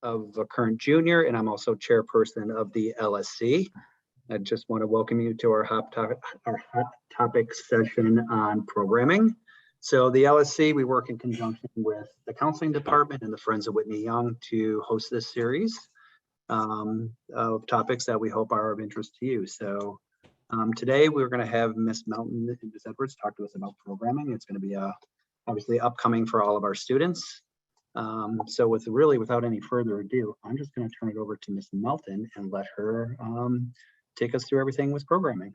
of a current junior, and I'm also chairperson of the LSC. I just want to welcome you to our hot topic session on programming. So the LSC, we work in conjunction with the counseling department and the Friends of Whitney Young to host this series of topics that we hope are of interest to you. So today we're going to have Ms. Melton and Ms. Edwards talk to us about programming. It's going to be obviously upcoming for all of our students. So without any further ado, I'm just going to turn it over to Ms. Melton and let her take us through everything with programming.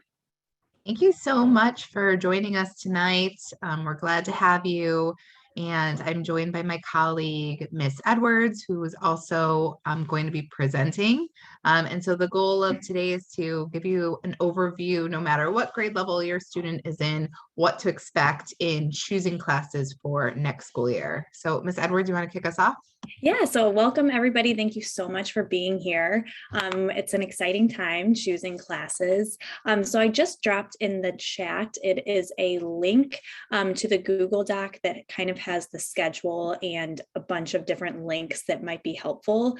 Thank you so much for joining us tonight. We're glad to have you. And I'm joined by my colleague, Ms. Edwards, who is also going to be presenting. And so the goal of today is to give you an overview, no matter what grade level your student is in, what to expect in choosing classes for next school year. So Ms. Edwards, you want to kick us off? Yeah, so welcome everybody. Thank you so much for being here. It's an exciting time choosing classes. So I just dropped in the chat, it is a link to the Google Doc that kind of has the schedule and a bunch of different links that might be helpful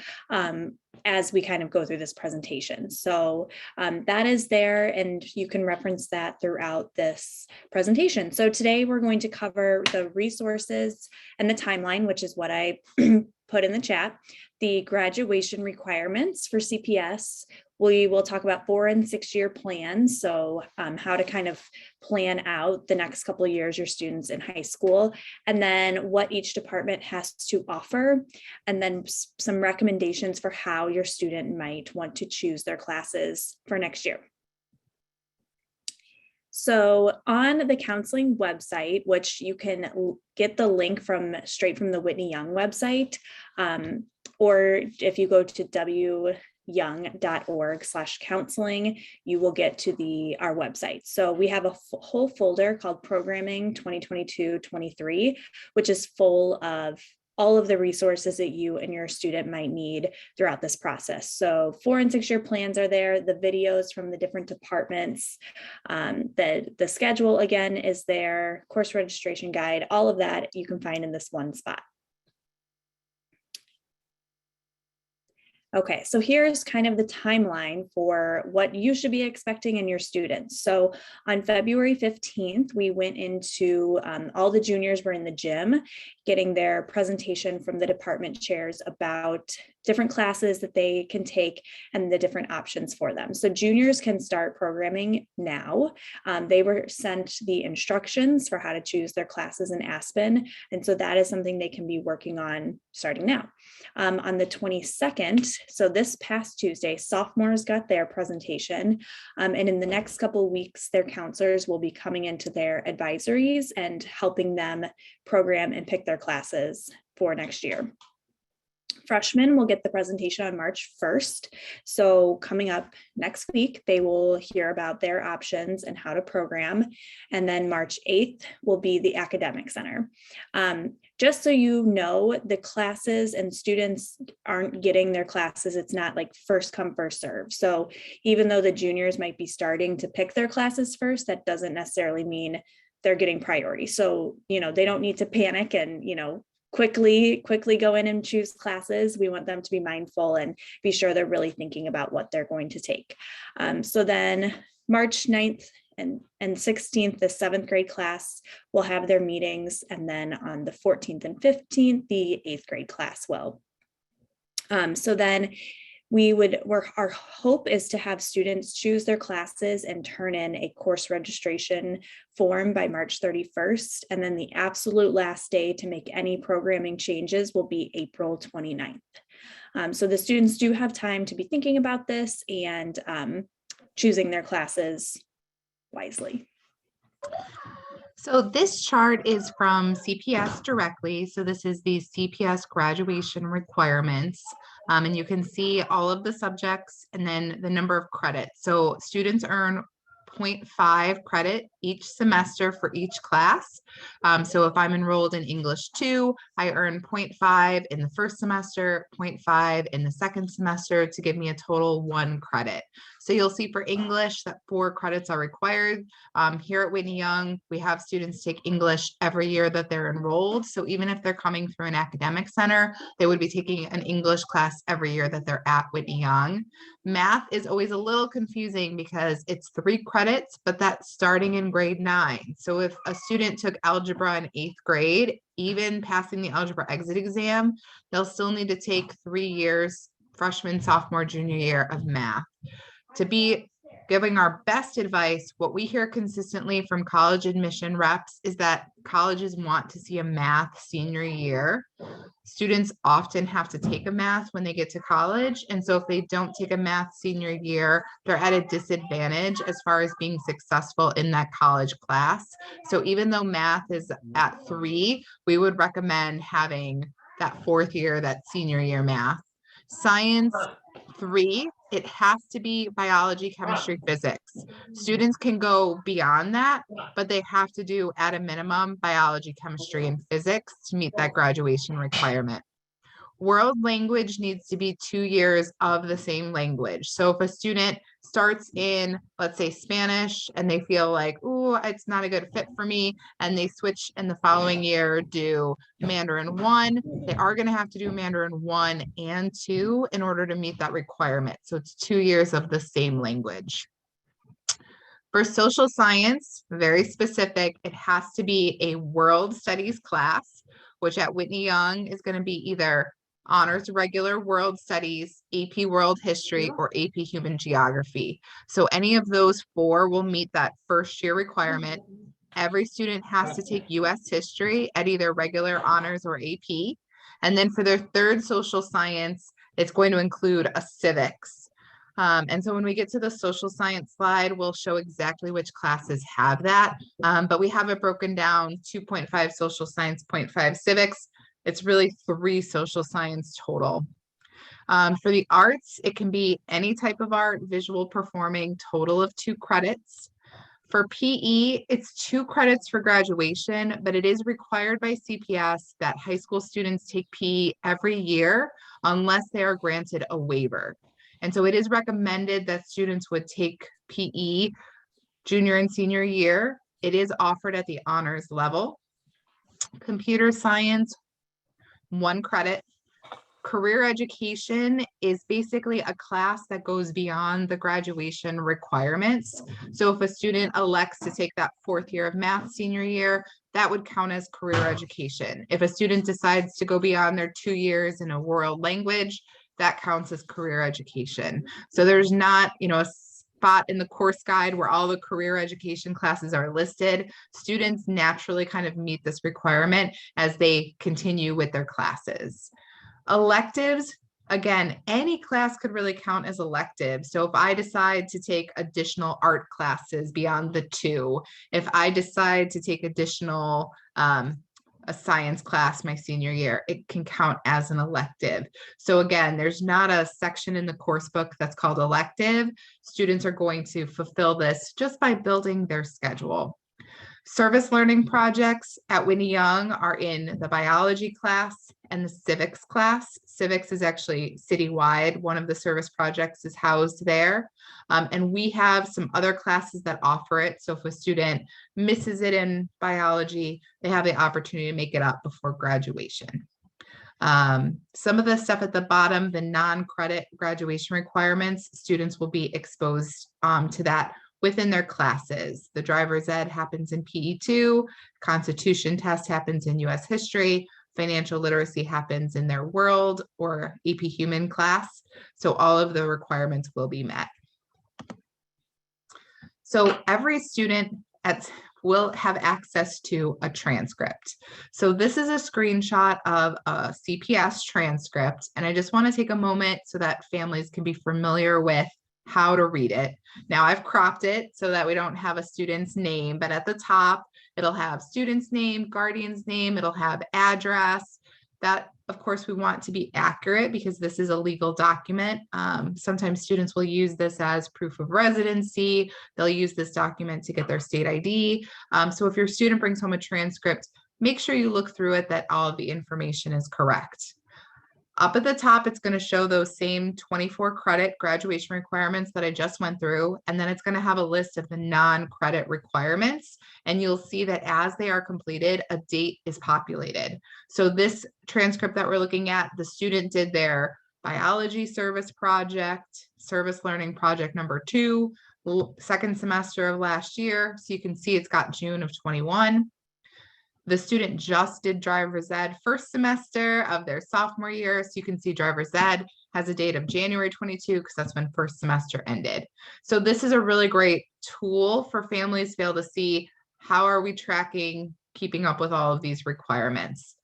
as we kind of go through this presentation. So that is there, and you can reference that throughout this presentation. So today we're going to cover the resources and the timeline, which is what I put in the chat, the graduation requirements for CPS. We will talk about 4- and 6-year plans. So how to kind of plan out the next couple of years your students in high school, and then what each department has to offer, and then some recommendations for how your student might want to choose their classes for next year. So on the counseling website, which you can get the link from straight from the Whitney Young website, or if you go to wyoung.org/counseling, you will get to our website. So we have a whole folder called Programming 2022-23, which is full of all of the resources that you and your student might need throughout this process. So 4- and 6-year plans are there, the videos from the different departments, the schedule again is there, course registration guide, all of that you can find in this one spot. Okay, so here's kind of the timeline for what you should be expecting in your students. So on February 15th, we went into, all the juniors were in the gym, getting their presentation from the department chairs about different classes that they can take and the different options for them. So juniors can start programming now. They were sent the instructions for how to choose their classes in Aspen. And so that is something they can be working on starting now. On the 22nd, so this past Tuesday, sophomores got their presentation. And in the next couple of weeks, their counselors will be coming into their advisories and helping them program and pick their classes for next year. Freshmen will get the presentation on March 1st. So coming up next week, they will hear about their options and how to program. And then March 8th will be the academic center. Just so you know, the classes and students aren't getting their classes. It's not like first come, first serve. So even though the juniors might be starting to pick their classes first, that doesn't necessarily mean they're getting priority. So, they don't need to panic and, quickly go in and choose classes. We want them to be mindful and be sure they're really thinking about what they're going to take. So then March 9th and 16th, the 7th grade class will have their meetings. And then on the 14th and 15th, the 8th grade class will. So then our hope is to have students choose their classes and turn in a course registration form by March 31st. And then the absolute last day to make any programming changes will be April 29th. So the students do have time to be thinking about this and choosing their classes wisely. So this chart is from CPS directly. So this is the CPS Graduation Requirements. And you can see all of the subjects and then the number of credits. So students earn 0.5 credit each semester for each class. So if I'm enrolled in English 2, I earn 0.5 in the first semester, 0.5 in the second semester to give me a total 1 credit. So you'll see for English that 4 credits are required. Here at Whitney Young, we have students take English every year that they're enrolled. So even if they're coming through an academic center, they would be taking an English class every year that they're at Whitney Young. Math is always a little confusing because it's 3 credits, but that's starting in grade 9. So if a student took algebra in 8th grade, even passing the algebra exit exam, they'll still need to take 3 years, freshman, sophomore, junior year of math. To be giving our best advice, what we hear consistently from college admission reps is that colleges want to see a math senior year. Students often have to take a math when they get to college. And so if they don't take a math senior year, they're at a disadvantage as far as being successful in that college class. So even though math is at 3, we would recommend having that 4th year, that senior year math. Science, 3, it has to be biology, chemistry, physics. Students can go beyond that, but they have to do at a minimum biology, chemistry, and physics to meet that graduation requirement. World language needs to be 2 years of the same language. So if a student starts in, let's say, Spanish, and they feel like, oh, it's not a good fit for me, and they switch in the following year, do Mandarin 1, they are going to have to do Mandarin 1 and 2 in order to meet that requirement. So it's 2 years of the same language. For social science, very specific, it has to be a world studies class, which at Whitney Young is going to be either honors regular world studies, AP world history, or AP human geography. So any of those 4 will meet that first year requirement. Every student has to take US history at either regular honors or AP. And then for their 3rd social science, it's going to include a civics. And so when we get to the social science slide, we'll show exactly which classes have that. But we have it broken down 2.5 social science, 0.5 civics. It's really 3 social science total. For the arts, it can be any type of art, visual, performing, total of 2 credits. For PE, it's 2 credits for graduation, but it is required by CPS that high school students take PE every year unless they are granted a waiver. And so it is recommended that students would take PE junior and senior year. It is offered at the honors level. Computer science, 1 credit. Career education is basically a class that goes beyond the graduation requirements. So if a student elects to take that 4th year of math senior year, that would count as career education. If a student decides to go beyond their 2 years in a world language, that counts as career education. So there's not, a spot in the course guide where all the career education classes are listed. Students naturally kind of meet this requirement as they continue with their classes. Electives, again, any class could really count as elective. So if I decide to take additional art classes beyond the 2, if I decide to take additional a science class my senior year, it can count as an elective. So again, there's not a section in the course book that's called elective. Students are going to fulfill this just by building their schedule. Service learning projects at Whitney Young are in the biology class and the civics class. Civics is actually citywide. One of the service projects is housed there. And we have some other classes that offer it. So if a student misses it in biology, they have the opportunity to make it up before graduation. Some of the stuff at the bottom, the non-credit graduation requirements, students will be exposed to that within their classes. The driver's ed happens in PE2, Constitution test happens in US history, financial literacy happens in their world or AP human class. So all of the requirements will be met. So every student will have access to a transcript. So this is a screenshot of a CPS transcript. And I just want to take a moment so that families can be familiar with how to read it. Now I've cropped it so that we don't have a student's name, but at the top, it'll have student's name, guardian's name, it'll have address. That, of course, we want to be accurate because this is a legal document. Sometimes students will use this as proof of residency. They'll use this document to get their state ID. So if your student brings home a transcript, make sure you look through it that all of the information is correct. Up at the top, it's going to show those same 24 credit graduation requirements that I just went through. And then it's going to have a list of the non-credit requirements. And you'll see that as they are completed, a date is populated. So this transcript that we're looking at, the student did their biology service project, service learning project number 2, second semester of last year. So you can see it's got June of 21. The student just did driver's ed first semester of their sophomore year. So you can see driver's ed has a date of January 22 because that's when first semester ended. So this is a really great tool for families to be able to see how are we tracking, keeping up with all of these requirements.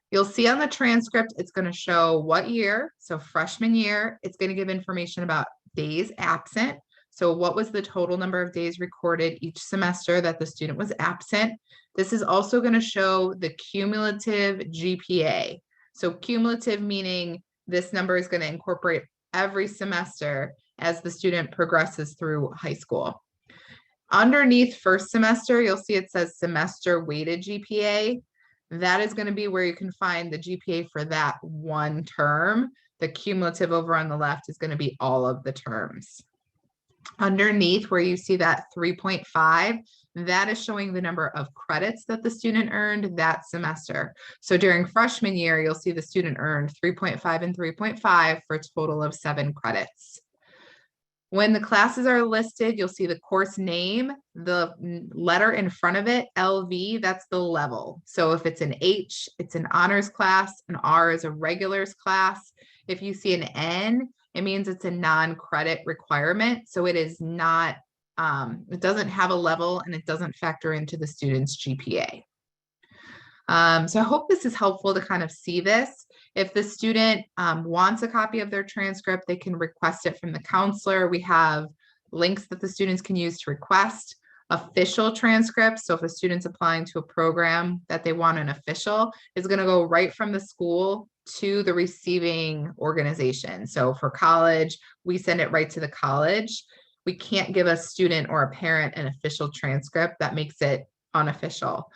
You'll see on the transcript, it's going to show what year. So freshman year, it's going to give information about days absent. So what was the total number of days recorded each semester that the student was absent? This is also going to show the cumulative GPA. So cumulative meaning this number is going to incorporate every semester as the student progresses through high school. Underneath first semester, you'll see it says semester weighted GPA. That is going to be where you can find the GPA for that one term. The cumulative over on the left is going to be all of the terms. Underneath where you see that 3.5, that is showing the number of credits that the student earned that semester. So during freshman year, you'll see the student earned 3.5 and 3.5 for a total of 7 credits. When the classes are listed, you'll see the course name, the letter in front of it, LV, that's the level. So if it's an H, it's an honors class, an R is a regulars class. If you see an N, it means it's a non-credit requirement. So it is not, it doesn't have a level and it doesn't factor into the student's GPA. So I hope this is helpful to kind of see this. If the student wants a copy of their transcript, they can request it from the counselor. We have links that the students can use to request official transcripts. So if a student's applying to a program that they want an official, it's going to go right from the school to the receiving organization. So for college, we send it right to the college. We can't give a student or a parent an official transcript. That makes it unofficial.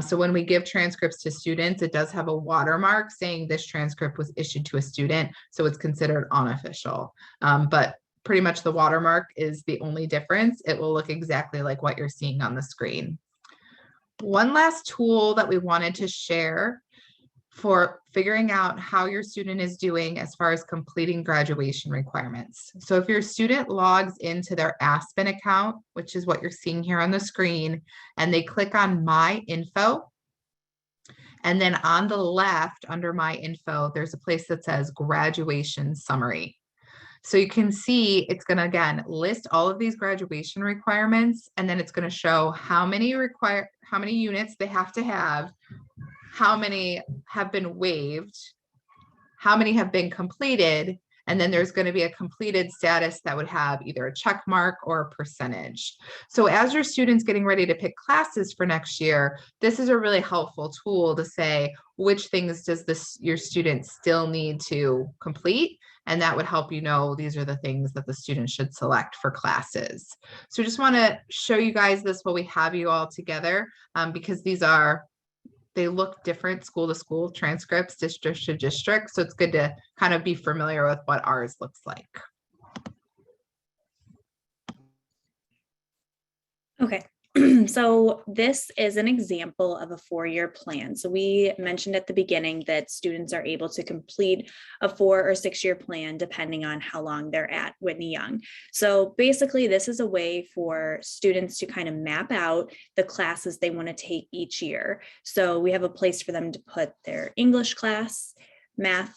So when we give transcripts to students, it does have a watermark saying this transcript was issued to a student, so it's considered unofficial. But pretty much the watermark is the only difference. It will look exactly like what you're seeing on the screen. One last tool that we wanted to share for figuring out how your student is doing as far as completing graduation requirements. So if your student logs into their Aspen account, which is what you're seeing here on the screen, and they click on My Info, and then on the left under My Info, there's a place that says Graduation Summary. So you can see it's going to, again, list all of these graduation requirements, and then it's going to show how many units they have to have, how many have been waived, how many have been completed, and then there's going to be a completed status that would have either a check mark or a percentage. So as your student's getting ready to pick classes for next year, this is a really helpful tool to say which things does your student still need to complete, and that would help you know these are the things that the student should select for classes. So just want to show you guys this while we have you all together, because they look different school to school, transcripts, district to district. So it's good to kind of be familiar with what ours looks like. Okay, so this is an example of a 4-year plan. So we mentioned at the beginning that students are able to complete a 4 or 6-year plan depending on how long they're at Whitney Young. So basically this is a way for students to kind of map out the classes they want to take each year. So we have a place for them to put their English class, math,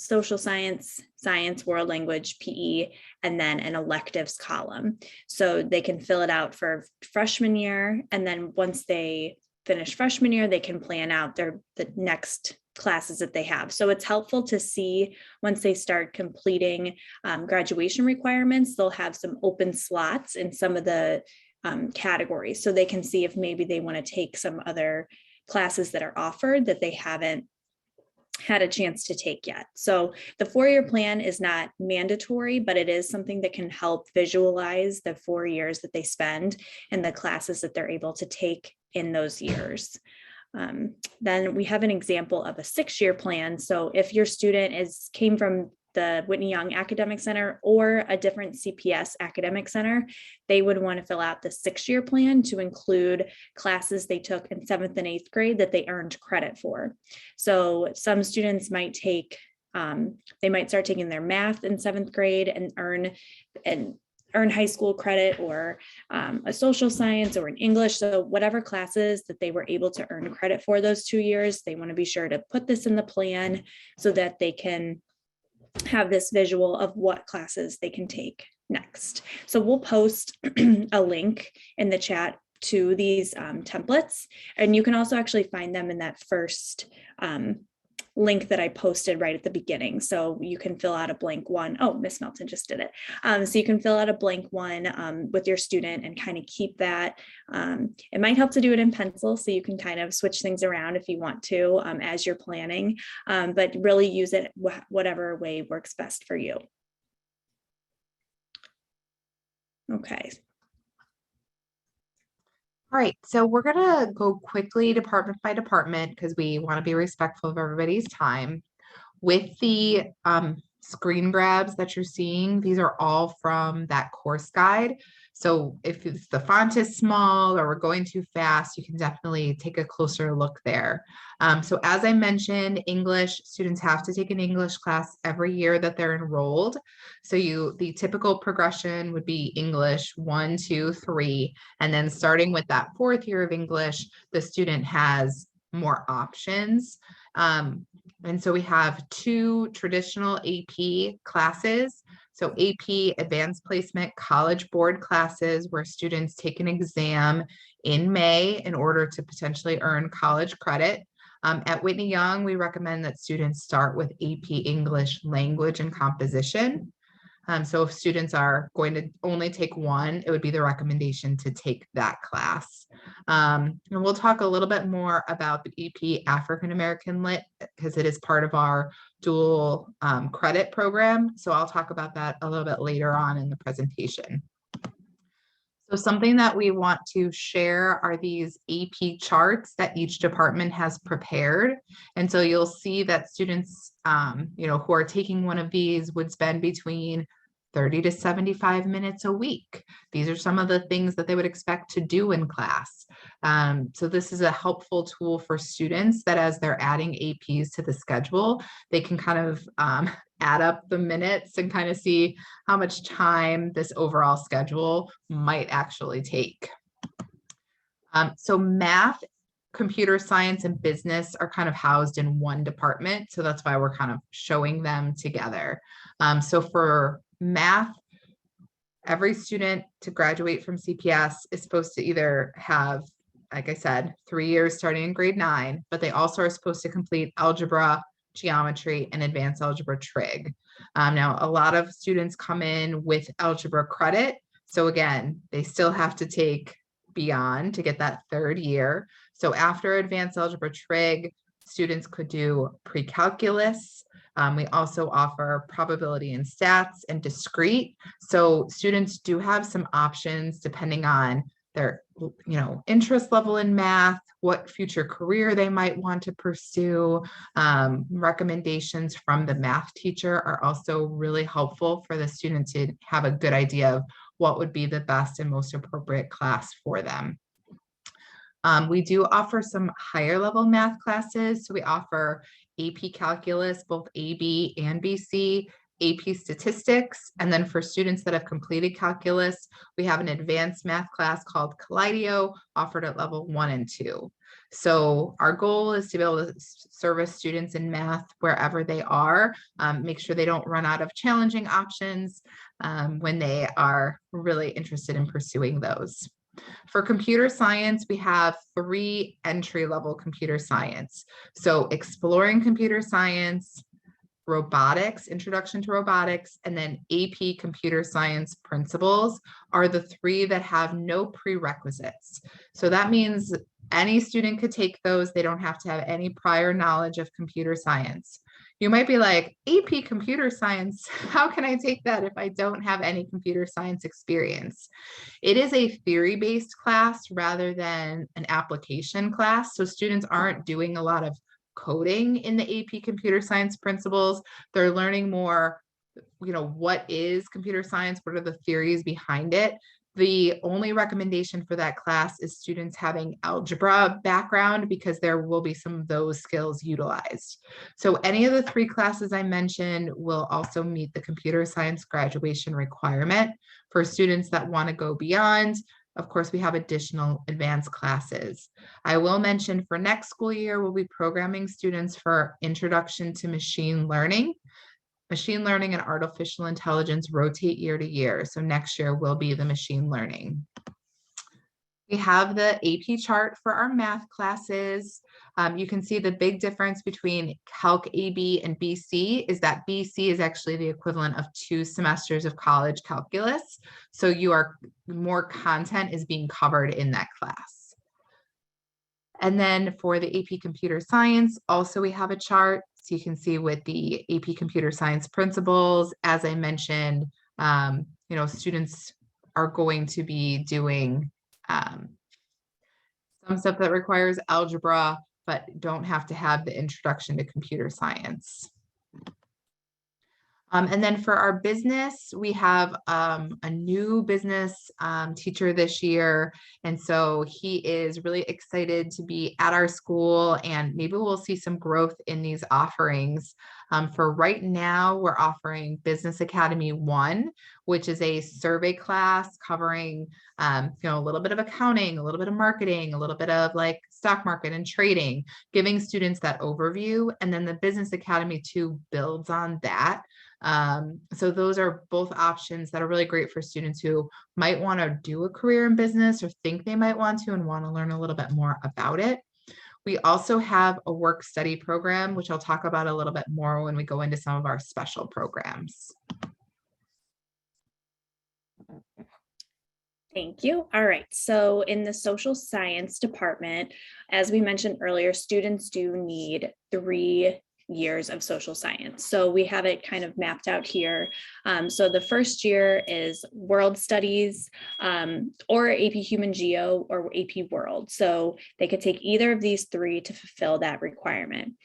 social science, science, world language, PE, and then an electives column. So they can fill it out for freshman year. And then once they finish freshman year, they can plan out the next classes that they have. So it's helpful to see once they start completing graduation requirements, they'll have some open slots in some of the categories. So they can see if maybe they want to take some other classes that are offered that they haven't had a chance to take yet. So the 4-year plan is not mandatory, but it is something that can help visualize the 4 years that they spend and the classes that they're able to take in those years. Then we have an example of a 6-year plan. So if your student came from the Whitney Young Academic Center or a different CPS academic center, they would want to fill out the 6-year plan to include classes they took in 7th and 8th grade that they earned credit for. So some students might take, they might start taking their math in 7th grade and earn high school credit, or a social science or an English. So whatever classes that they were able to earn credit for those 2 years, they want to be sure to put this in the plan so that they can have this visual of what classes they can take next. So we'll post a link in the chat to these templates, and you can also actually find them in that first link that I posted right at the beginning. So you can fill out a blank one. Oh, Miss Melton just did it. So you can fill out a blank one with your student and kind of keep that. It might help to do it in pencil, so you can kind of switch things around if you want to as you're planning, but really use it whatever way works best for you. Okay. All right, so we're gonna go quickly department by department because we want to be respectful of everybody's time. With the screen grabs that you're seeing, these are all from that course guide. So if the font is small or we're going too fast, you can definitely take a closer look there. So as I mentioned, English students have to take an English class every year that they're enrolled. So the typical progression would be English 1, 2, 3, and then starting with that 4th year of English, the student has more options. And so we have 2 traditional AP classes. So AP Advanced Placement College Board classes where students take an exam in May in order to potentially earn college credit. At Whitney Young, we recommend that students start with AP English Language and Composition. So if students are going to only take one, it would be the recommendation to take that class. And we'll talk a little bit more about the EP African American Lit because it is part of our dual credit program. So I'll talk about that a little bit later on in the presentation. So something that we want to share are these AP charts that each department has prepared. And so you'll see that students, who are taking one of these would spend between 30 to 75 minutes a week. These are some of the things that they would expect to do in class. So this is a helpful tool for students that as they're adding APs to the schedule, they can kind of add up the minutes and kind of see how much time this overall schedule might actually take. So math, computer science, and business are kind of housed in one department. So that's why we're kind of showing them together. So for math, every student to graduate from CPS is supposed to either have, like I said, 3 years starting in grade 9, but they also are supposed to complete algebra, geometry, and advanced algebra trig. Now, a lot of students come in with algebra credit. So again, they still have to take beyond to get that 3rd year. So after advanced algebra trig, students could do pre-calculus. We also offer probability and stats and discrete. So students do have some options depending on their, interest level in math, what future career they might want to pursue. Recommendations from the math teacher are also really helpful for the student to have a good idea of what would be the best and most appropriate class for them. We do offer some higher level math classes. So we offer AP Calculus, both AB and BC, AP Statistics, and then for students that have completed calculus, we have an advanced math class called Collidio offered at level 1 and 2. So our goal is to be able to service students in math wherever they are, make sure they don't run out of challenging options when they are really interested in pursuing those. For computer science, we have 3 entry-level computer science. So exploring computer science, robotics, introduction to robotics, and then AP computer science principles are the 3 that have no prerequisites. So that means any student could take those. They don't have to have any prior knowledge of computer science. You might be like, AP computer science, how can I take that if I don't have any computer science experience? It is a theory-based class rather than an application class. So students aren't doing a lot of coding in the AP computer science principles. They're learning more, what is computer science? What are the theories behind it? The only recommendation for that class is students having algebra background because there will be some of those skills utilized. So any of the 3 classes I mentioned will also meet the computer science graduation requirement. For students that want to go beyond, of course, we have additional advanced classes. I will mention for next school year, we'll be programming students for Introduction to Machine Learning. Machine learning and artificial intelligence rotate year to year. So next year will be the machine learning. We have the AP chart for our math classes. You can see the big difference between Calc AB and BC is that BC is actually the equivalent of 2 semesters of college calculus. So more content is being covered in that class. And then for the AP Computer Science, also we have a chart. So you can see with the AP Computer Science principles, as I mentioned, students are going to be doing some stuff that requires algebra, but don't have to have the introduction to computer science. And then for our business, we have a new business teacher this year. And so he is really excited to be at our school, and maybe we'll see some growth in these offerings. For right now, we're offering Business Academy 1, which is a survey class covering a little bit of accounting, a little bit of marketing, a little bit of like stock market and trading, giving students that overview. And then the Business Academy 2 builds on that. So those are both options that are really great for students who might want to do a career in business or think they might want to and want to learn a little bit more about it. We also have a work study program, which I'll talk about a little bit more when we go into some of our special programs. Thank you. All right. So in the social science department, as we mentioned earlier, students do need 3 years of social science. So we have it kind of mapped out here. So the first year is world studies or AP Human Geo or AP World. So they could take either of these 3 to fulfill that requirement.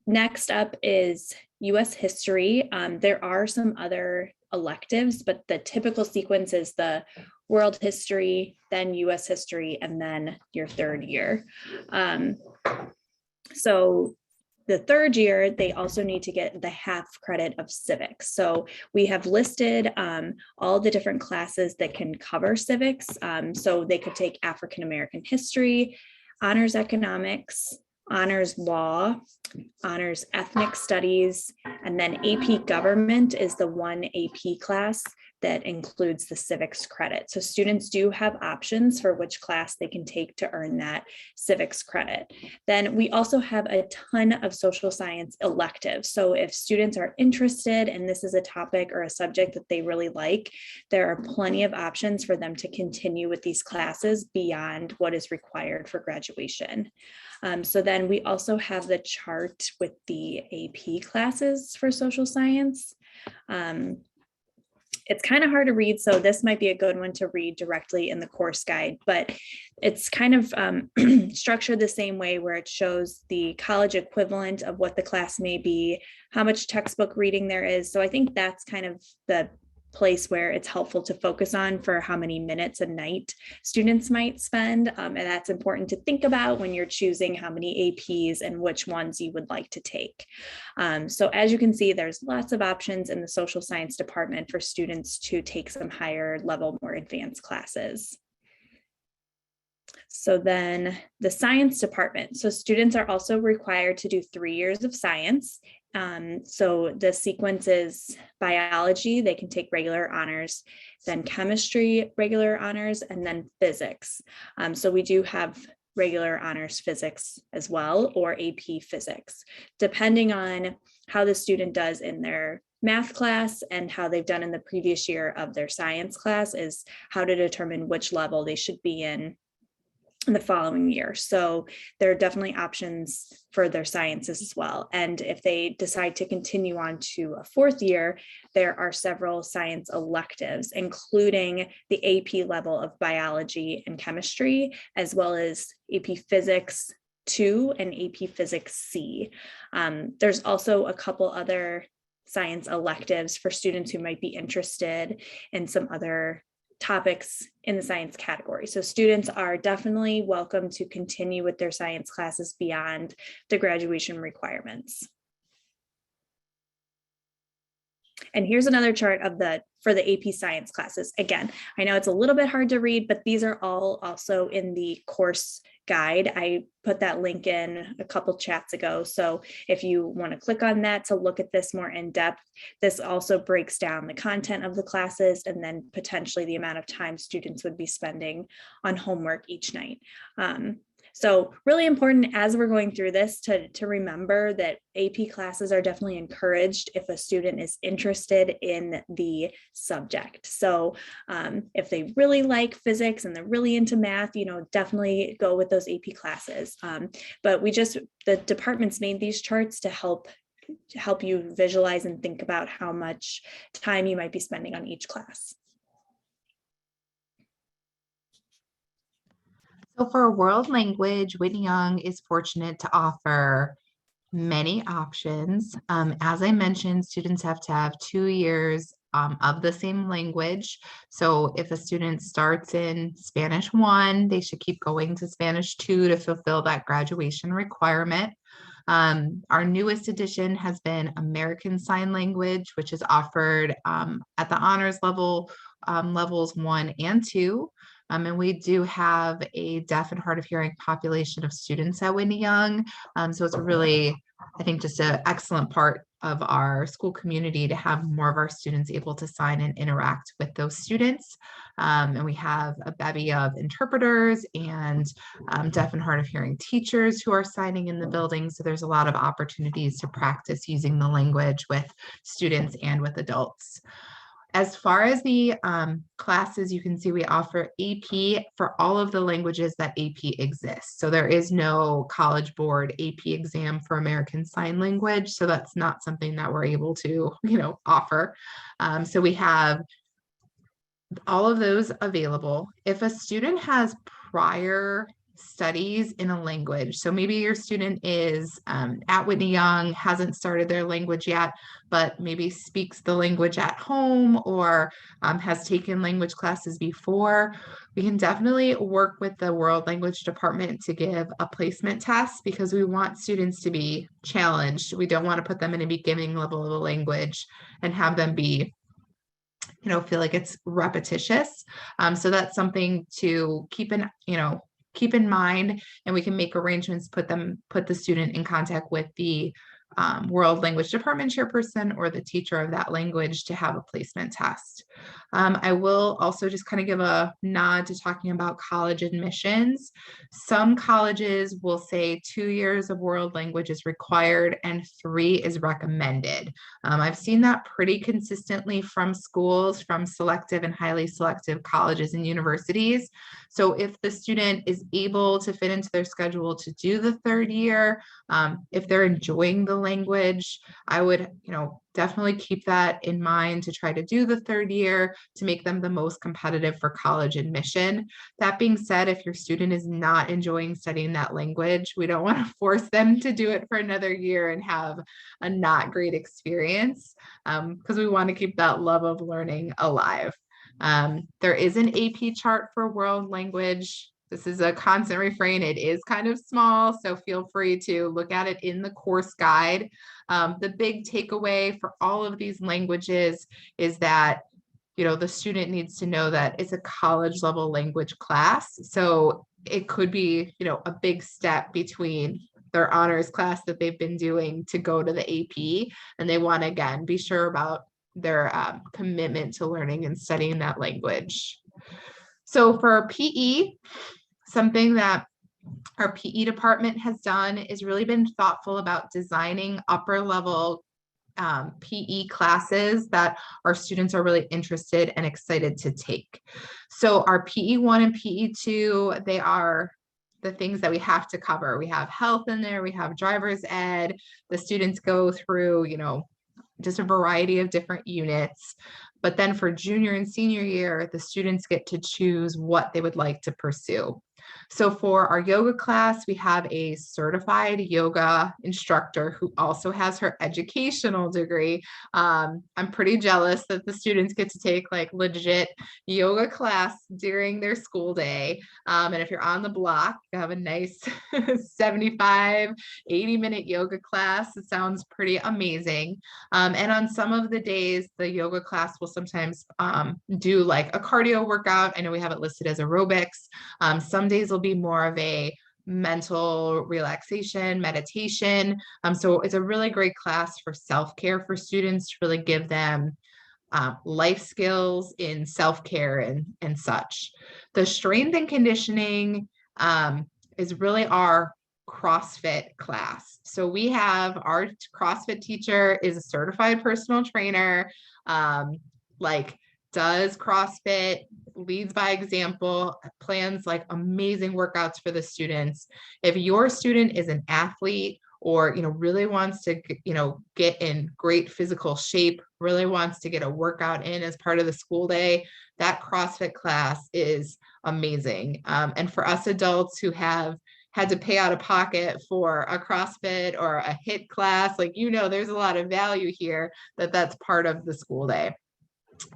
Next up is US history. There are some other electives, but the typical sequence is the world history, then US history, and then your 3rd year. So the 3rd year, they also need to get the half credit of civics. So we have listed all the different classes that can cover civics. So they could take African American history, honors economics, honors law, honors ethnic studies, and then AP government is the one AP class that includes the civics credit. So students do have options for which class they can take to earn that civics credit. Then we also have a ton of social science electives. So if students are interested and this is a topic or a subject that they really like, there are plenty of options for them to continue with these classes beyond what is required for graduation. So then we also have the chart with the AP classes for social science. It's kind of hard to read, so this might be a good one to read directly in the course guide, but it's kind of structured the same way where it shows the college equivalent of what the class may be, how much textbook reading there is. So I think that's kind of the place where it's helpful to focus on for how many minutes a night students might spend. And that's important to think about when you're choosing how many APs and which ones you would like to take. So as you can see, there's lots of options in the social science department for students to take some higher level, more advanced classes. So then the science department. So students are also required to do 3 years of science. So the sequence is biology, they can take regular honors, then chemistry, regular honors, and then physics. So we do have regular honors physics as well, or AP physics, depending on how the student does in their math class and how they've done in the previous year of their science class is how to determine which level they should be in the following year. So there are definitely options for their sciences as well. And if they decide to continue on to a fourth year, there are several science electives, including the AP level of biology and chemistry, as well as AP Physics 2 and AP Physics C. There's also a couple other science electives for students who might be interested in some other topics in the science category. So students are definitely welcome to continue with their science classes beyond the graduation requirements. And here's another chart of for the AP science classes. Again, I know it's a little bit hard to read, but these are all also in the course guide. I put that link in a couple chats ago. So if you want to click on that to look at this more in depth, this also breaks down the content of the classes and then potentially the amount of time students would be spending on homework each night. So really important as we're going through this to remember that AP classes are definitely encouraged if a student is interested in the subject. So if they really like physics and they're really into math, definitely go with those AP classes. But the departments made these charts to help you visualize and think about how much time you might be spending on each class. So for world language, Whitney Young is fortunate to offer many options. As I mentioned, students have to have 2 years of the same language. So if a student starts in Spanish 1, they should keep going to Spanish 2 to fulfill that graduation requirement. Our newest addition has been American Sign Language, which is offered at the honors level, levels 1 and 2. And we do have a deaf and hard of hearing population of students at Whitney Young. So it's really, I think, just an excellent part of our school community to have more of our students able to sign and interact with those students. And we have a bevy of interpreters and deaf and hard of hearing teachers who are signing in the building. So there's a lot of opportunities to practice using the language with students and with adults. As far as the classes, you can see we offer AP for all of the languages that AP exists. So there is no College Board AP exam for American Sign Language. So that's not something that we're able to, offer. So we have all of those available. If a student has prior studies in a language, so maybe your student is at Whitney Young, hasn't started their language yet, but maybe speaks the language at home or has taken language classes before, we can definitely work with the World Language Department to give a placement test because we want students to be challenged. We don't want to put them in a beginning level of a language and have them be feel like it's repetitious. So that's something to keep in mind, and we can make arrangements, put the student in contact with the World Language Department chairperson or the teacher of that language to have a placement test. I will also just kind of give a nod to talking about college admissions. Some colleges will say 2 years of world language is required and 3 is recommended. I've seen that pretty consistently from schools, from selective and highly selective colleges and universities. So if the student is able to fit into their schedule to do the 3rd year, if they're enjoying the language, I would, definitely keep that in mind to try to do the 3rd year to make them the most competitive for college admission. That being said, if your student is not enjoying studying that language, we don't want to force them to do it for another year and have a not great experience because we want to keep that love of learning alive. There is an AP chart for world language. This is a constant refrain. It is kind of small, so feel free to look at it in the course guide. The big takeaway for all of these languages is that, the student needs to know that it's a college level language class. So it could be, a big step between their honors class that they've been doing to go to the AP. And they want to, again, be sure about their commitment to learning and studying that language. So for PE, something that our PE department has done is really been thoughtful about designing upper level PE classes that our students are really interested and excited to take. So our PE1 and PE2, they are the things that we have to cover. We have health in there, we have driver's ed, the students go through, just a variety of different units. But then for junior and senior year, the students get to choose what they would like to pursue. So for our yoga class, we have a certified yoga instructor who also has her educational degree. I'm pretty jealous that the students get to take like legit yoga class during their school day. And if you're on the block, you have a nice 75, 80-minute yoga class. It sounds pretty amazing. And on some of the days, the yoga class will sometimes do like a cardio workout. I know we have it listed as aerobics. Some days will be more of a mental relaxation, meditation. So it's a really great class for self-care for students to really give them life skills in self-care and such. The strength and conditioning is really our CrossFit class. So we have our CrossFit teacher is a certified personal trainer, does CrossFit, leads by example, plans like amazing workouts for the students. If your student is an athlete or, really wants to, get in great physical shape, really wants to get a workout in as part of the school day, that CrossFit class is amazing. And for us adults who have had to pay out of pocket for a CrossFit or a HIIT class, there's a lot of value here that's part of the school day.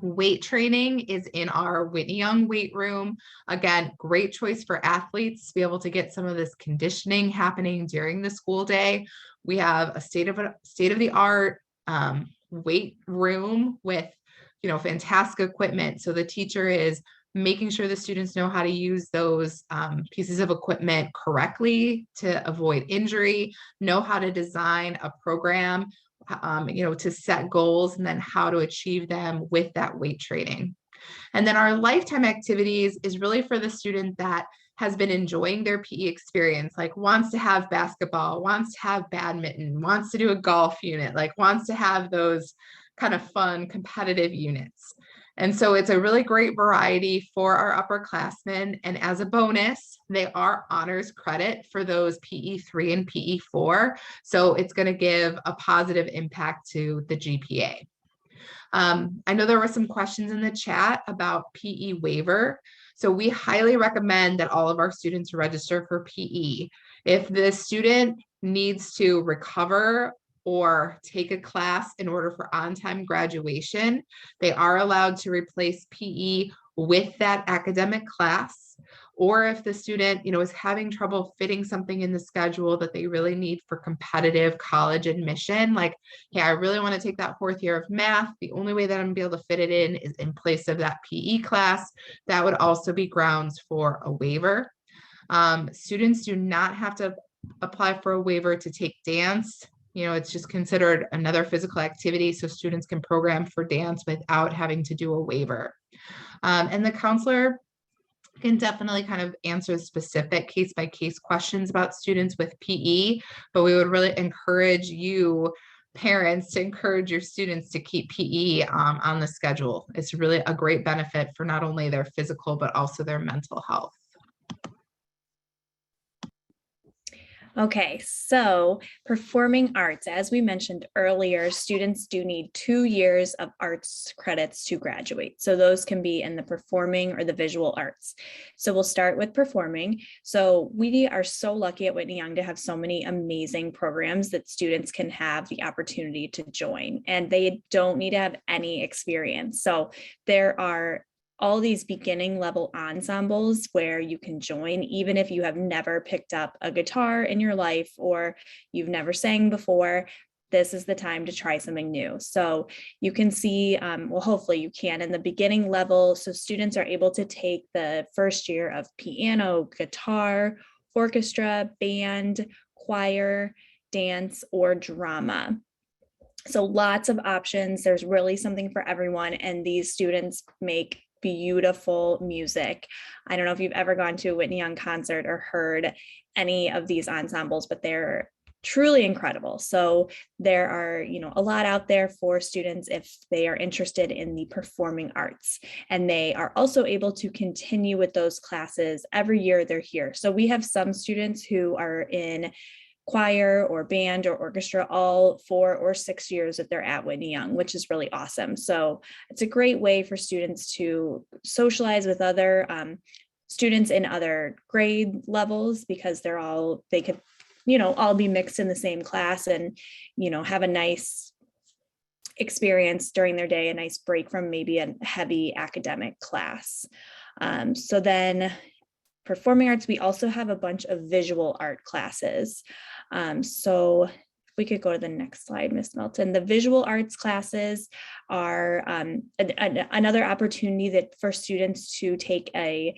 Weight training is in our Whitney Young weight room. Again, great choice for athletes to be able to get some of this conditioning happening during the school day. We have a state of the art weight room with, fantastic equipment. So the teacher is making sure the students know how to use those pieces of equipment correctly to avoid injury, know how to design a program, to set goals and then how to achieve them with that weight training. And then our lifetime activities is really for the student that has been enjoying their PE experience, like wants to have basketball, wants to have badminton, wants to do a golf unit, wants to have those kind of fun competitive units. And so it's a really great variety for our upperclassmen. And as a bonus, they are honors credit for those PE3 and PE4. So it's going to give a positive impact to the GPA. I know there were some questions in the chat about PE waiver. So we highly recommend that all of our students register for PE. If the student needs to recover or take a class in order for on-time graduation, they are allowed to replace PE with that academic class. Or if the student, is having trouble fitting something in the schedule that they really need for competitive college admission, hey, I really want to take that 4th year of math. The only way that I'm going to be able to fit it in is in place of that PE class. That would also be grounds for a waiver. Students do not have to apply for a waiver to take dance. It's just considered another physical activity, so students can program for dance without having to do a waiver. And the counselor can definitely kind of answer specific case-by-case questions about students with PE, but we would really encourage you, parents, to encourage your students to keep PE on the schedule. It's really a great benefit for not only their physical, but also their mental health. Okay, so performing arts, as we mentioned earlier, students do need 2 years of arts credits to graduate. So those can be in the performing or the visual arts. So we'll start with performing. So we are so lucky at Whitney Young to have so many amazing programs that students can have the opportunity to join, and they don't need to have any experience. So there are all these beginning level ensembles where you can join, even if you have never picked up a guitar in your life or you've never sang before. This is the time to try something new. So you can see, well, hopefully you can in the beginning level. So students are able to take the first year of piano, guitar, orchestra, band, choir, dance, or drama. So lots of options. There's really something for everyone. And these students make beautiful music. I don't know if you've ever gone to a Whitney Young concert or heard any of these ensembles, but they're truly incredible. So there are, a lot out there for students if they are interested in the performing arts, and they are also able to continue with those classes every year they're here. So we have some students who are in choir or band or orchestra all 4 or 6 years that they're at Whitney Young, which is really awesome. So it's a great way for students to socialize with other students in other grade levels, because they could all be mixed in the same class and have a nice experience during their day, a nice break from maybe a heavy academic class. So then performing arts, we also have a bunch of visual art classes. So if we could go to the next slide, Ms. Melton. The visual arts classes are another opportunity for students to take a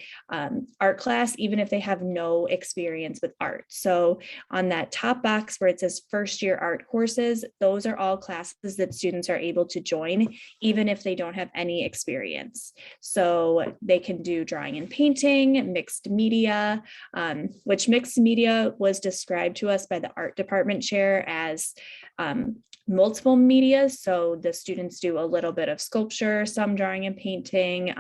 art class, even if they have no experience with art. So on that top box where it says first year art courses, those are all classes that students are able to join, even if they don't have any experience. So they can do drawing and painting, mixed media, which mixed media was described to us by the art department chair as multiple media. So the students do a little bit of sculpture, some drawing and painting,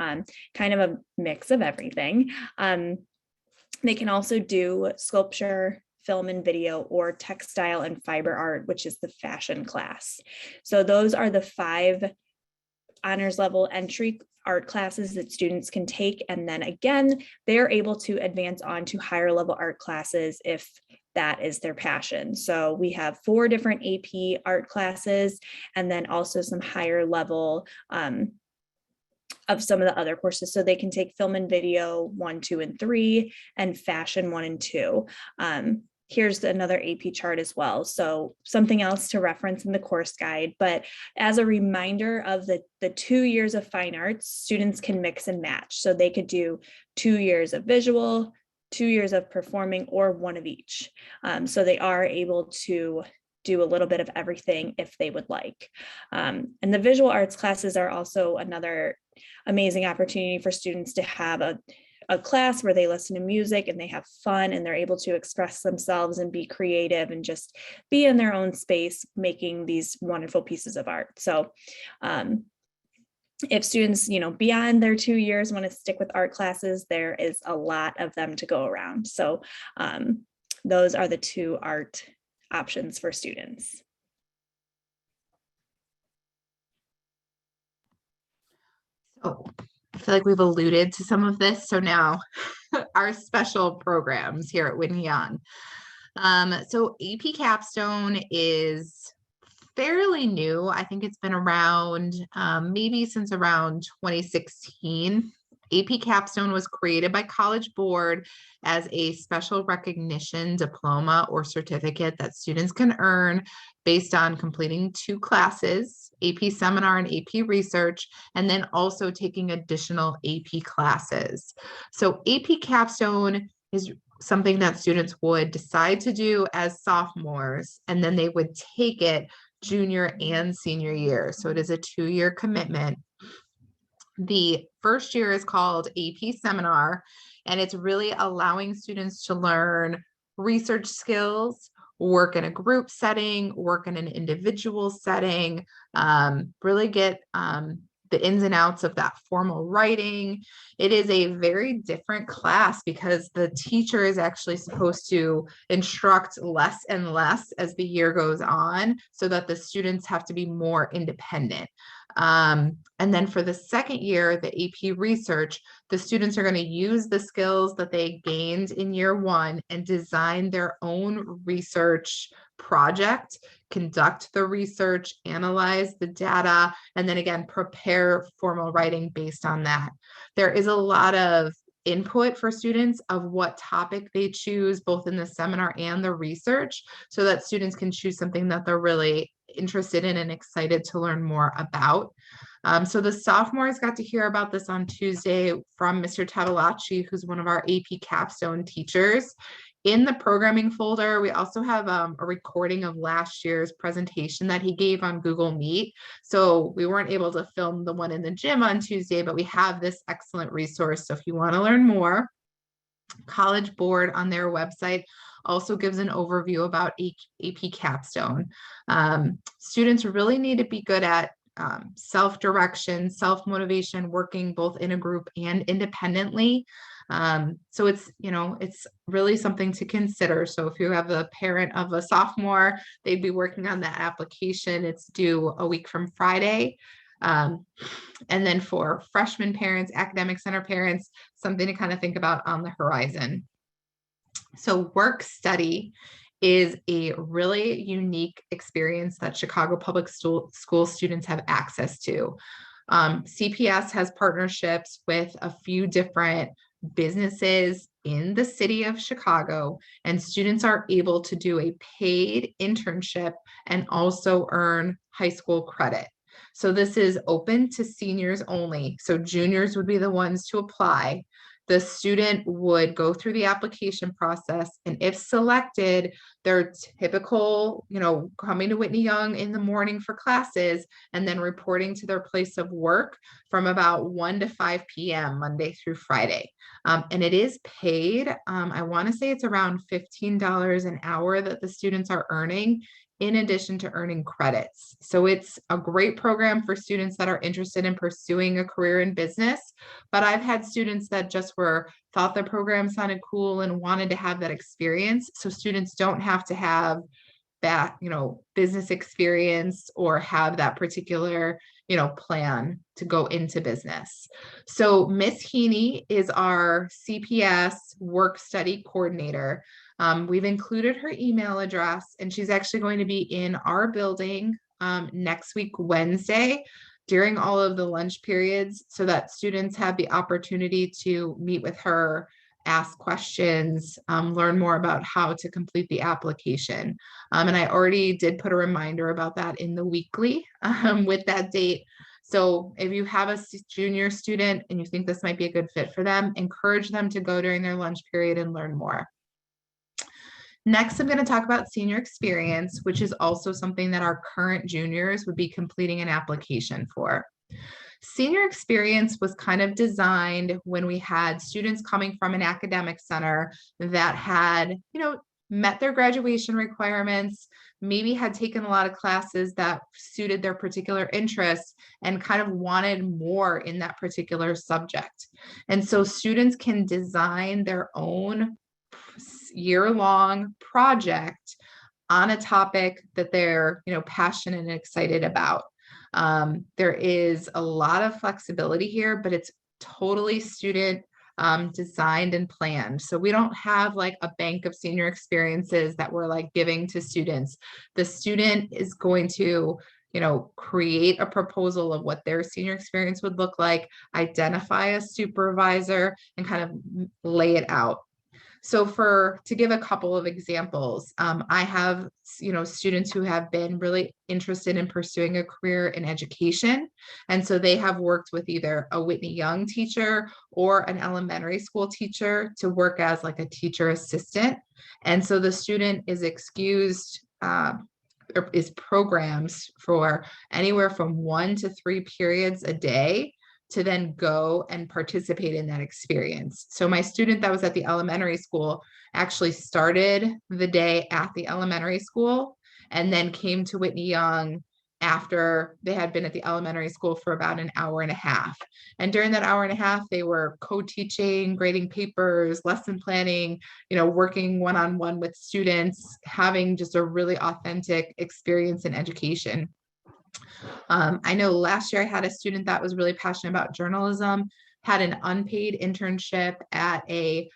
kind of a mix of everything. They can also do sculpture, film and video, or textile and fiber art, which is the fashion class. So those are the 5 honors level entry art classes that students can take. And then again, they're able to advance on to higher level art classes if that is their passion. So we have 4 different AP art classes, and then also some higher level of some of the other courses. So they can take film and video 1, 2, and 3, and fashion 1 and 2. Here's another AP chart as well. So something else to reference in the course guide, but as a reminder of the 2 years of fine arts, students can mix and match. So they could do 2 years of visual, 2 years of performing, or 1 of each. So they are able to do a little bit of everything if they would like. And the visual arts classes are also another amazing opportunity for students to have a class where they listen to music and they have fun and they're able to express themselves and be creative and just be in their own space making these wonderful pieces of art. So if students, beyond their 2 years want to stick with art classes, there is a lot of them to go around. So those are the 2 art options for students. So I feel like we've alluded to some of this. So now our special programs here at Whitney Young. So AP Capstone is fairly new. I think it's been around maybe since around 2016. AP Capstone was created by College Board as a special recognition diploma or certificate that students can earn based on completing 2 classes, AP Seminar and AP Research, and then also taking additional AP classes. So AP Capstone is something that students would decide to do as sophomores, and then they would take it junior and senior year. So it is a 2-year commitment. The first year is called AP Seminar, and it's really allowing students to learn research skills, work in a group setting, work in an individual setting, really get the ins and outs of that formal writing. It is a very different class because the teacher is actually supposed to instruct less and less as the year goes on so that the students have to be more independent. And then for the second year, the AP Research, the students are going to use the skills that they gained in year 1 and design their own research project, conduct the research, analyze the data, and then again, prepare formal writing based on that. There is a lot of input for students of what topic they choose, both in the seminar and the research, so that students can choose something that they're really interested in and excited to learn more about. So the sophomores got to hear about this on Tuesday from Mr. Tabalacci, who's one of our AP Capstone teachers. In the programming folder, we also have a recording of last year's presentation that he gave on Google Meet. So we weren't able to film the one in the gym on Tuesday, but we have this excellent resource. So if you want to learn more, College Board on their website also gives an overview about AP Capstone. Students really need to be good at self-direction, self-motivation, working both in a group and independently. So it's, it's really something to consider. So if you have a parent of a sophomore, they'd be working on that application. It's due a week from Friday. And then for freshman parents, academic center parents, something to kind of think about on the horizon. So work study is a really unique experience that Chicago Public School students have access to. CPS has partnerships with a few different businesses in the city of Chicago, and students are able to do a paid internship and also earn high school credit. So this is open to seniors only. So juniors would be the ones to apply. The student would go through the application process, and if selected, their typical, coming to Whitney Young in the morning for classes and then reporting to their place of work from about 1 to 5 p.m. Monday through Friday. And it is paid. I want to say it's around $15 an hour that the students are earning, in addition to earning credits. So it's a great program for students that are interested in pursuing a career in business. But I've had students that just thought the program sounded cool and wanted to have that experience. So students don't have to have that, business experience or have that particular, plan to go into business. So Miss Heaney is our CPS work study coordinator. We've included her email address, and she's actually going to be in our building next week, Wednesday, during all of the lunch periods, so that students have the opportunity to meet with her, ask questions, learn more about how to complete the application. And I already did put a reminder about that in the weekly with that date. So if you have a junior student and you think this might be a good fit for them, encourage them to go during their lunch period and learn more. Next, I'm going to talk about senior experience, which is also something that our current juniors would be completing an application for. Senior experience was kind of designed when we had students coming from an academic center that had, met their graduation requirements, maybe had taken a lot of classes that suited their particular interests and kind of wanted more in that particular subject. And so students can design their own year-long project on a topic that they're, passionate and excited about. There is a lot of flexibility here, but it's totally student designed and planned. So we don't have like a bank of senior experiences that we're like giving to students. The student is going to, create a proposal of what their senior experience would look like, identify a supervisor, and kind of lay it out. So to give a couple of examples, I have, students who have been really interested in pursuing a career in education. And so they have worked with either a Whitney Young teacher or an elementary school teacher to work as like a teacher assistant. And so the student is excused, or is programmed for anywhere from 1 to 3 periods a day to then go and participate in that experience. So my student that was at the elementary school actually started the day at the elementary school and then came to Whitney Young after they had been at the elementary school for about an hour and a half. And during that hour and a half, they were co-teaching, grading papers, lesson planning, working one-on-one with students, having just a really authentic experience in education. I know last year I had a student that was really passionate about journalism, had an unpaid internship at a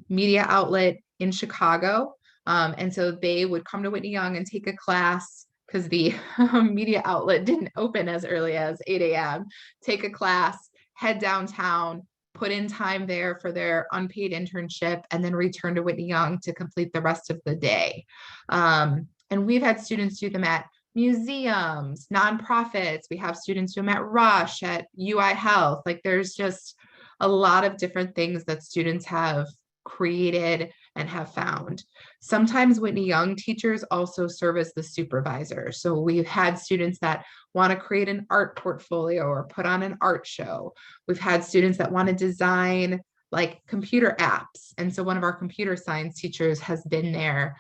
media outlet in Chicago. And so they would come to Whitney Young and take a class because the media outlet didn't open as early as 8 a.m., take a class, head downtown, put in time there for their unpaid internship, and then return to Whitney Young to complete the rest of the day. And we've had students do them at museums, nonprofits. We have students do them at Rush, at UI Health. Like there's just a lot of different things that students have created and have found. Sometimes Whitney Young teachers also serve as the supervisor. So we've had students that want to create an art portfolio or put on an art show. We've had students that want to design like computer apps. And so one of our computer science teachers has been their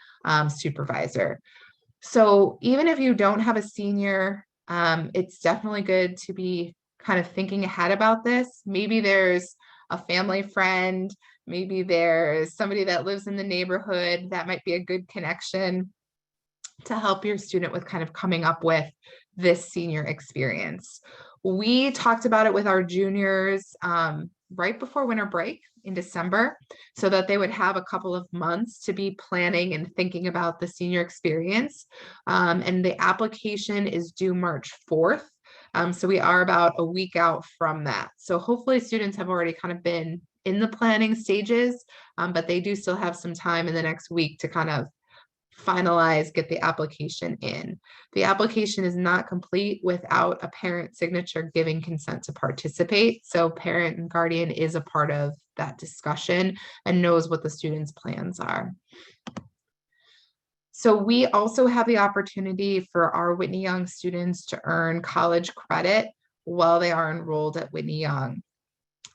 supervisor. So even if you don't have a senior, it's definitely good to be kind of thinking ahead about this. Maybe there's a family friend, maybe there's somebody that lives in the neighborhood that might be a good connection to help your student with kind of coming up with this senior experience. We talked about it with our juniors right before winter break in December, so that they would have a couple of months to be planning and thinking about the senior experience. And the application is due March 4th. So we are about a week out from that. So hopefully students have already kind of been in the planning stages, but they do still have some time in the next week to kind of finalize, get the application in. The application is not complete without a parent signature giving consent to participate. So parent and guardian is a part of that discussion and knows what the student's plans are. So we also have the opportunity for our Whitney Young students to earn college credit while they are enrolled at Whitney Young.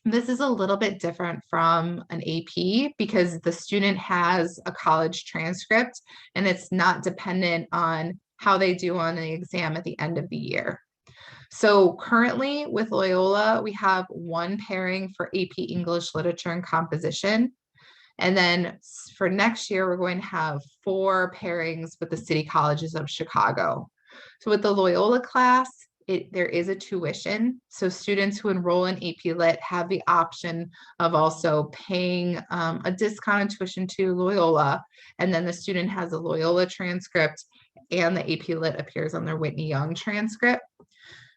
This is a little bit different from an AP because the student has a college transcript and it's not dependent on how they do on the exam at the end of the year. So currently with Loyola, we have one pairing for AP English Literature and Composition. And then for next year, we're going to have 4 pairings with the City Colleges of Chicago. So with the Loyola class, there is a tuition. So students who enroll in AP Lit have the option of also paying a discounted tuition to Loyola. And then the student has a Loyola transcript and the AP Lit appears on their Whitney Young transcript.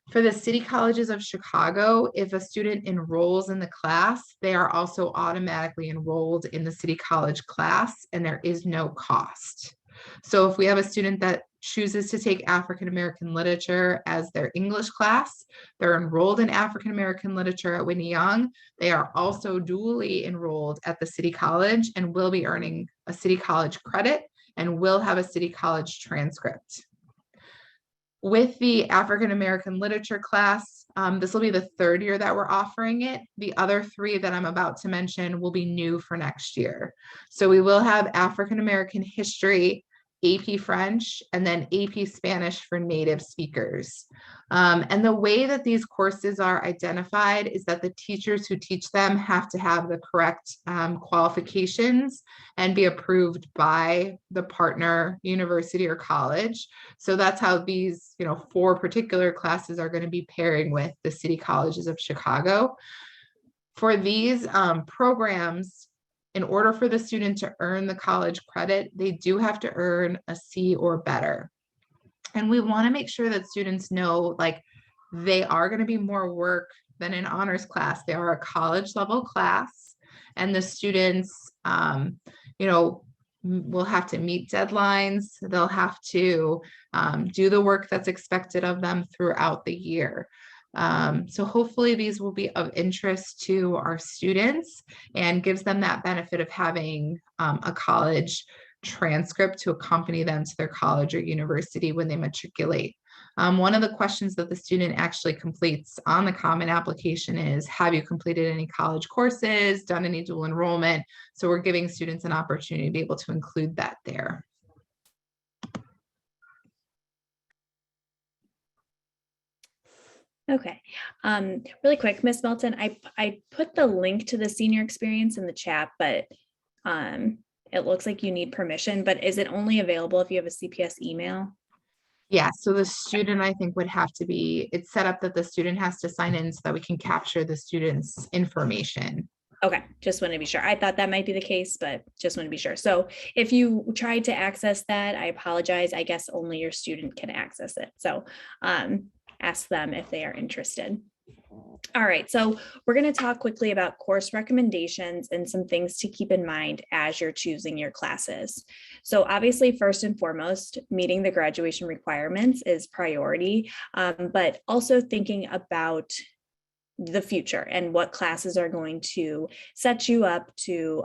For the City Colleges of Chicago, if a student enrolls in the class, they are also automatically enrolled in the City College class and there is no cost. So if we have a student that chooses to take African American literature as their English class, they're enrolled in African American literature at Whitney Young. They are also dually enrolled at the City College and will be earning a City College credit and will have a City College transcript. With the African American literature class, this will be the 3rd year that we're offering it. The other 3 that I'm about to mention will be new for next year. So we will have African American history, AP French, and then AP Spanish for native speakers. And the way that these courses are identified is that the teachers who teach them have to have the correct qualifications and be approved by the partner university or college. So that's how these 4 particular classes are going to be pairing with the City Colleges of Chicago. For these programs, in order for the student to earn the college credit, they do have to earn a C or better. And we want to make sure that students know, like, they are going to be more work than an honors class. They are a college level class, and the students, will have to meet deadlines. They'll have to do the work that's expected of them throughout the year. So hopefully these will be of interest to our students and gives them that benefit of having a college transcript to accompany them to their college or university when they matriculate. One of the questions that the student actually completes on the common application is, have you completed any college courses, done any dual enrollment? So we're giving students an opportunity to be able to include that there. Okay, really quick, Ms. Melton, I put the link to the senior experience in the chat, but it looks like you need permission, but is it only available if you have a CPS email? Yeah, so the student, I think, would have to be, it's set up that the student has to sign in so that we can capture the student's information. Okay, just want to be sure. I thought that might be the case, but just want to be sure. So if you tried to access that, I apologize. I guess only your student can access it. So ask them if they are interested. All right, so we're going to talk quickly about course recommendations and some things to keep in mind as you're choosing your classes. So obviously, first and foremost, meeting the graduation requirements is priority, but also thinking about the future and what classes are going to set you up to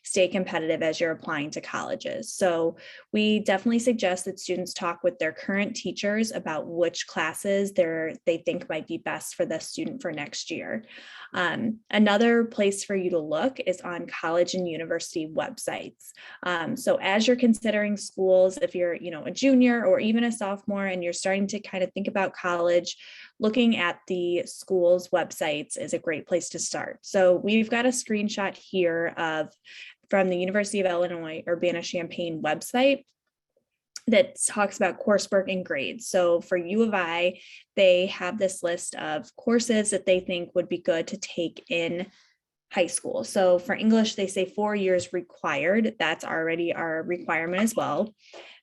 stay competitive as you're applying to colleges. So we definitely suggest that students talk with their current teachers about which classes they think might be best for the student for next year. Another place for you to look is on college and university websites. So as you're considering schools, if you're, a junior or even a sophomore and you're starting to kind of think about college, looking at the school's websites is a great place to start. So we've got a screenshot here from the University of Illinois Urbana-Champaign website that talks about coursework and grades. So for U of I, they have this list of courses that they think would be good to take in high school. So for English, they say 4 years required. That's already our requirement as well.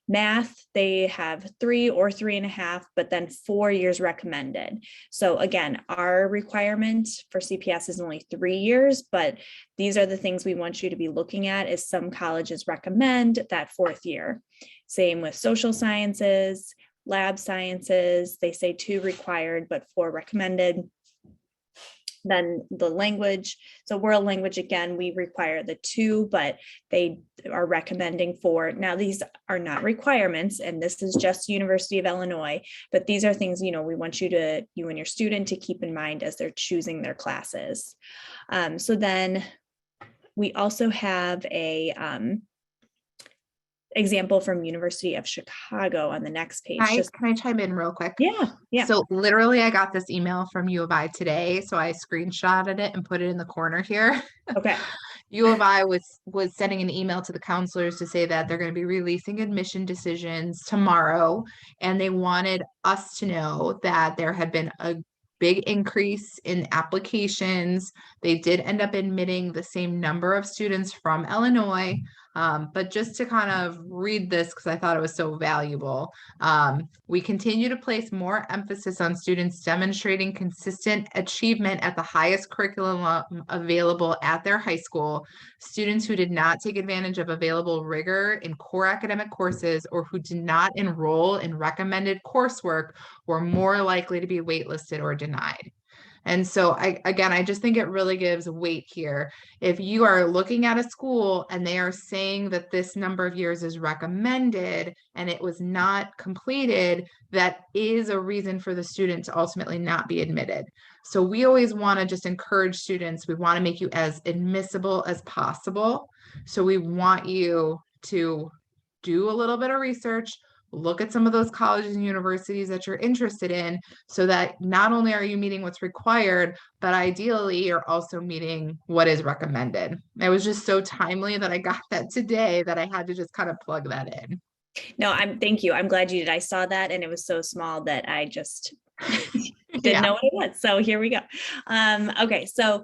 Math, they have 3 or 3.5, but then 4 years recommended. So again, our requirement for CPS is only 3 years, but these are the things we want you to be looking at as some colleges recommend that 4th year. Same with social sciences, lab sciences, they say 2 required, but 4 recommended. Then the language, so world language, again, we require the 2, but they are recommending 4. Now, these are not requirements, and this is just University of Illinois, but these are things, we want you and your student to keep in mind as they're choosing their classes. So then we also have a example from University of Chicago on the next page. Can I chime in real quick? Yeah. So literally I got this email from U of I today. So I screenshotted it and put it in the corner here. Okay. U of I was sending an email to the counselors to say that they're going to be releasing admission decisions tomorrow. And they wanted us to know that there had been a big increase in applications. They did end up admitting the same number of students from Illinois. But just to kind of read this, because I thought it was so valuable, we continue to place more emphasis on students demonstrating consistent achievement at the highest curriculum available at their high school. Students who did not take advantage of available rigor in core academic courses or who did not enroll in recommended coursework were more likely to be waitlisted or denied. And so I just think it really gives weight here. If you are looking at a school and they are saying that this number of years is recommended and it was not completed, that is a reason for the student to ultimately not be admitted. So we always want to just encourage students. We want to make you as admissible as possible. So we want you to do a little bit of research, look at some of those colleges and universities that you're interested in, so that not only are you meeting what's required, but ideally you're also meeting what is recommended. It was just so timely that I got that today that I had to just kind of plug that in. No, thank you. I'm glad you did. I saw that and it was so small that I just didn't know what it was. So here we go. Okay, so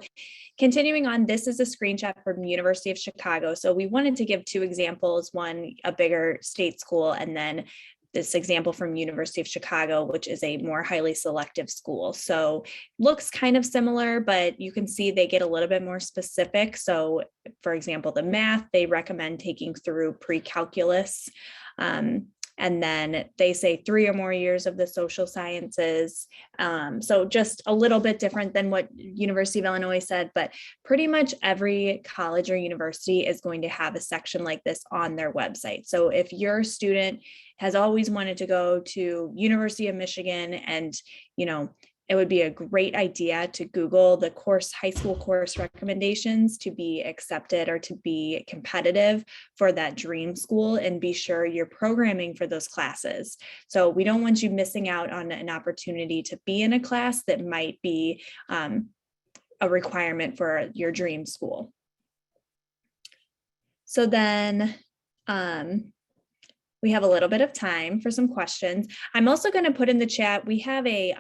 continuing on, this is a screenshot from University of Chicago. So we wanted to give 2 examples, one a bigger state school, and then this example from University of Chicago, which is a more highly selective school. So looks kind of similar, but you can see they get a little bit more specific. So for example, the math, they recommend taking through pre-calculus. And then they say 3 or more years of the social sciences. So just a little bit different than what University of Illinois said, but pretty much every college or university is going to have a section like this on their website. So if your student has always wanted to go to University of Michigan and, it would be a great idea to Google the high school course recommendations to be accepted or to be competitive for that dream school, and be sure you're programming for those classes. So we don't want you missing out on an opportunity to be in a class that might be a requirement for your dream school. So then, we have a little bit of time for some questions. I'm also going to put in the chat, we have a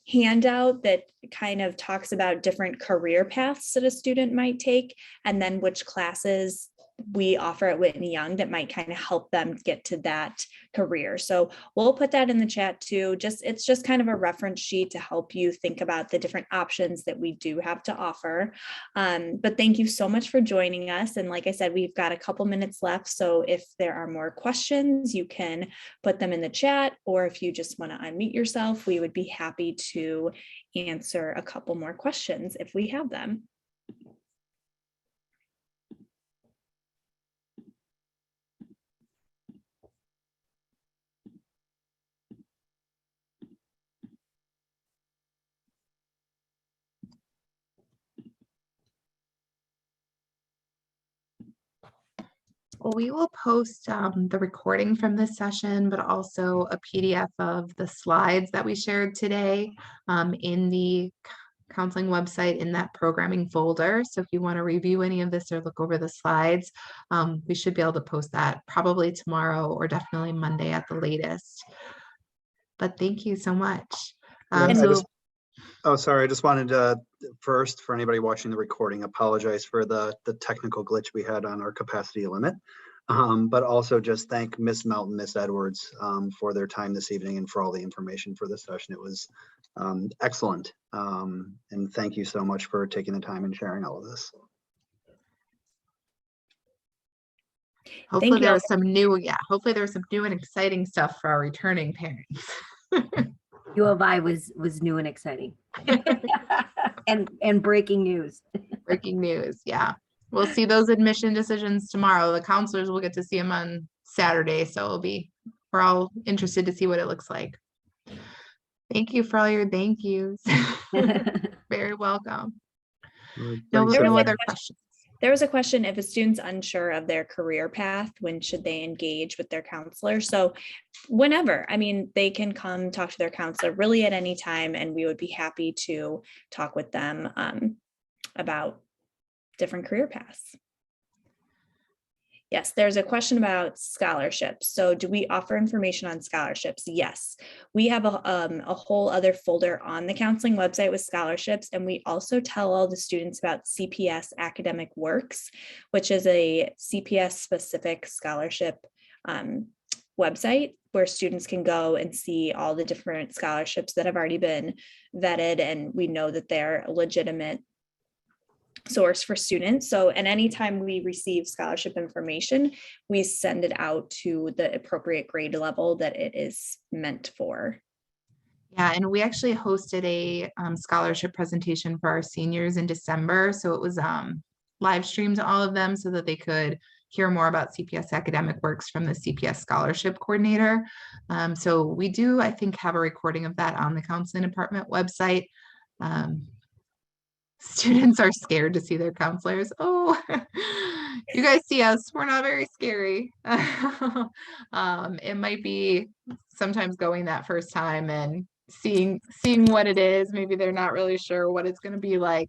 handout that kind of talks about different career paths that a student might take, and then which classes we offer at Whitney Young that might kind of help them get to that career. So we'll put that in the chat too. It's just kind of a reference sheet to help you think about the different options that we do have to offer. But thank you so much for joining us. And like I said, we've got a couple minutes left. So if there are more questions, you can put them in the chat, or if you just want to unmute yourself, we would be happy to answer a couple more questions if we have them. Well, we will post the recording from this session, but also a PDF of the slides that we shared today in the counseling website in that programming folder. So if you want to review any of this or look over the slides, we should be able to post that probably tomorrow or definitely Monday at the latest. But thank you so much. Oh, sorry. I just wanted to first, for anybody watching the recording, apologize for the technical glitch we had on our capacity limit. But also just thank Ms. Melton, Ms. Edwards for their time this evening and for all the information for this session. It was excellent. And thank you so much for taking the time and sharing all of this. Hopefully there was some new, hopefully there was some new and exciting stuff for our returning parents. U of I was new and exciting. and breaking news. Breaking news, yeah. We'll see those admission decisions tomorrow. The counselors will get to see them on Saturday, so we're all interested to see what it looks like. Thank you for all your thank yous. Very welcome. No other questions. There was a question, if a student's unsure of their career path, when should they engage with their counselor? So whenever, I mean, they can come talk to their counselor really at any time, and we would be happy to talk with them about different career paths. Yes, there's a question about scholarships. So do we offer information on scholarships? Yes, we have a whole other folder on the counseling website with scholarships. And we also tell all the students about CPS Academic Works, which is a CPS specific scholarship website where students can go and see all the different scholarships that have already been vetted. And we know that they're a legitimate source for students. So at any time we receive scholarship information, we send it out to the appropriate grade level that it is meant for. Yeah, and we actually hosted a scholarship presentation for our seniors in December. So it was live streamed to all of them so that they could hear more about CPS Academic Works from the CPS Scholarship Coordinator. So we do, I think, have a recording of that on the Counseling Department website. Students are scared to see their counselors. Oh, you guys see us, we're not very scary. It might be sometimes going that first time and seeing what it is. Maybe they're not really sure what it's going to be like.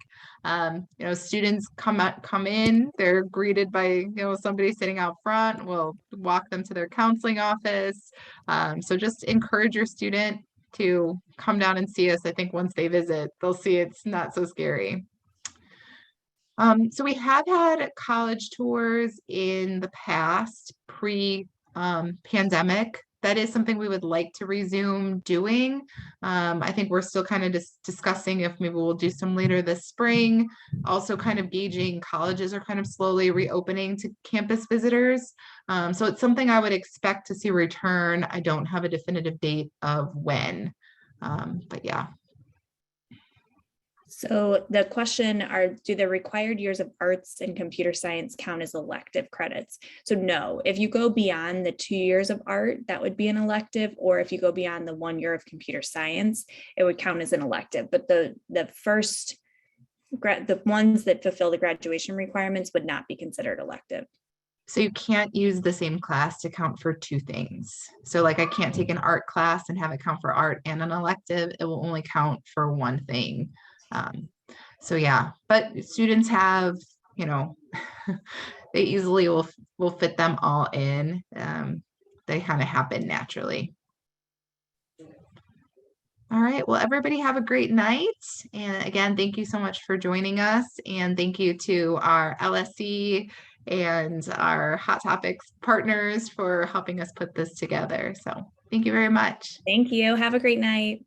Students come in, they're greeted by somebody sitting out front. We'll walk them to their counseling office. So just encourage your student to come down and see us. I think once they visit, they'll see it's not so scary. So we have had college tours in the past, pre-pandemic. That is something we would like to resume doing. I think we're still kind of discussing if maybe we'll do some later this spring. Also kind of gauging, colleges are kind of slowly reopening to campus visitors. So it's something I would expect to see return. I don't have a definitive date of when, but yeah. So the question do the required years of arts and computer science count as elective credits? So no, if you go beyond the 2 years of art, that would be an elective, or if you go beyond the 1 year of computer science, it would count as an elective. But the ones that fulfill the graduation requirements would not be considered elective. So you can't use the same class to count for two things. So like I can't take an art class and have it count for art and an elective. It will only count for one thing. So yeah, but students have, they easily will fit them all in. They kind of happen naturally. All right, well, everybody have a great night. And again, thank you so much for joining us. And thank you to our LSC and our Hot Topics partners for helping us put this together. So thank you very much. Thank you. Have a great night.